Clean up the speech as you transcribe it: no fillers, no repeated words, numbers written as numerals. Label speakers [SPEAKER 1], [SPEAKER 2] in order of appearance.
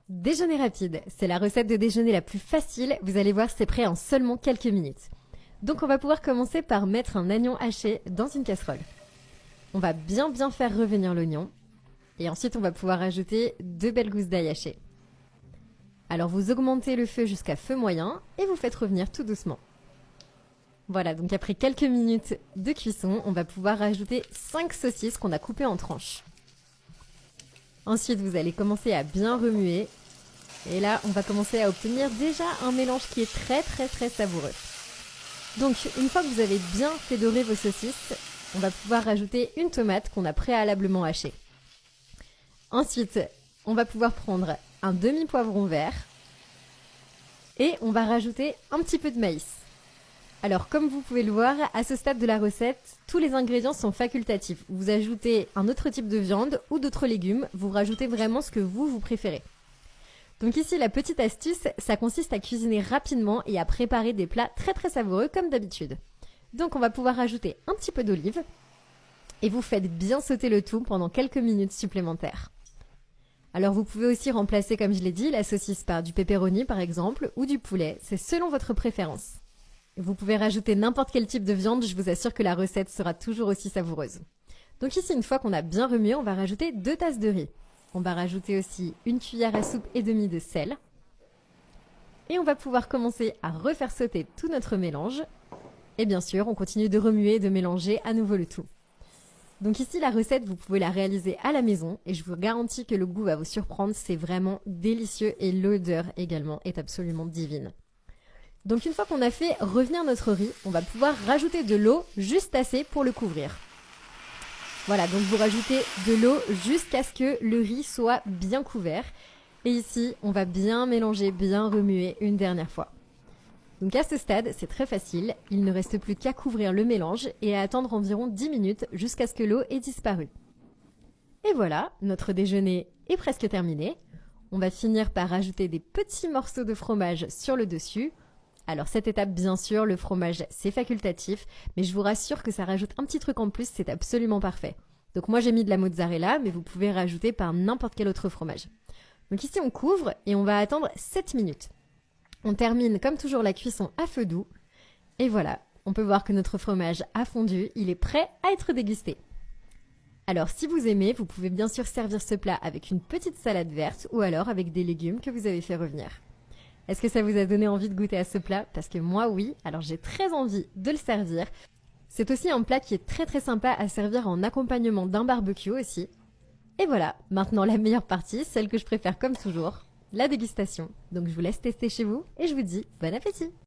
[SPEAKER 1] Déjeuner rapide, c'est la recette de déjeuner la plus facile, vous allez voir c'est prêt en seulement quelques minutes. Donc on va pouvoir commencer par mettre un oignon haché dans une casserole. On va bien faire revenir l'oignon et ensuite on va pouvoir ajouter 2 belles gousses d'ail hachées. Alors vous augmentez le feu jusqu'à feu moyen et vous faites revenir tout doucement. Voilà, donc après quelques minutes de cuisson, on va pouvoir rajouter 5 saucisses qu'on a coupées en tranches. Ensuite, vous allez commencer à bien remuer. Et là, on va commencer à obtenir déjà un mélange qui est très savoureux. Donc, une fois que vous avez bien fait dorer vos saucisses, on va pouvoir rajouter une tomate qu'on a préalablement hachée. Ensuite, on va pouvoir prendre un demi-poivron vert. Et on va rajouter un petit peu de maïs. Alors, comme vous pouvez le voir, à ce stade de la recette, tous les ingrédients sont facultatifs. Vous ajoutez un autre type de viande ou d'autres légumes, vous rajoutez vraiment ce que vous préférez. Donc ici, la petite astuce, ça consiste à cuisiner rapidement et à préparer des plats très savoureux comme d'habitude. Donc on va pouvoir rajouter un petit peu d'olive et vous faites bien sauter le tout pendant quelques minutes supplémentaires. Alors vous pouvez aussi remplacer, comme je l'ai dit, la saucisse par du pepperoni par exemple ou du poulet, c'est selon votre préférence. Vous pouvez rajouter n'importe quel type de viande, je vous assure que la recette sera toujours aussi savoureuse. Donc ici, une fois qu'on a bien remué, on va rajouter 2 tasses de riz. On va rajouter aussi 1 cuillère à soupe et demie de sel. Et on va pouvoir commencer à refaire sauter tout notre mélange. Et bien sûr, on continue de remuer et de mélanger à nouveau le tout. Donc ici, la recette, vous pouvez la réaliser à la maison et je vous garantis que le goût va vous surprendre, c'est vraiment délicieux et l'odeur également est absolument divine. Donc une fois qu'on a fait revenir notre riz, on va pouvoir rajouter de l'eau juste assez pour le couvrir. Voilà, donc vous rajoutez de l'eau jusqu'à ce que le riz soit bien couvert. Et ici, on va bien mélanger, bien remuer une dernière fois. Donc à ce stade, c'est très facile. Il ne reste plus qu'à couvrir le mélange et à attendre environ 10 minutes jusqu'à ce que l'eau ait disparu. Et voilà, notre déjeuner est presque terminé. On va finir par rajouter des petits morceaux de fromage sur le dessus. Alors cette étape, bien sûr, le fromage, c'est facultatif, mais je vous rassure que ça rajoute un petit truc en plus, c'est absolument parfait. Donc moi j'ai mis de la mozzarella, mais vous pouvez rajouter par n'importe quel autre fromage. Donc ici on couvre et on va attendre 7 minutes. On termine comme toujours la cuisson à feu doux. Et voilà, on peut voir que notre fromage a fondu, il est prêt à être dégusté. Alors si vous aimez, vous pouvez bien sûr servir ce plat avec une petite salade verte ou alors avec des légumes que vous avez fait revenir. Est-ce que ça vous a donné envie de goûter à ce plat? Parce que moi oui, alors j'ai très envie de le servir. C'est aussi un plat qui est très sympa à servir en accompagnement d'un barbecue aussi. Et voilà, maintenant la meilleure partie, celle que je préfère comme toujours, la dégustation. Donc je vous laisse tester chez vous et je vous dis bon appétit!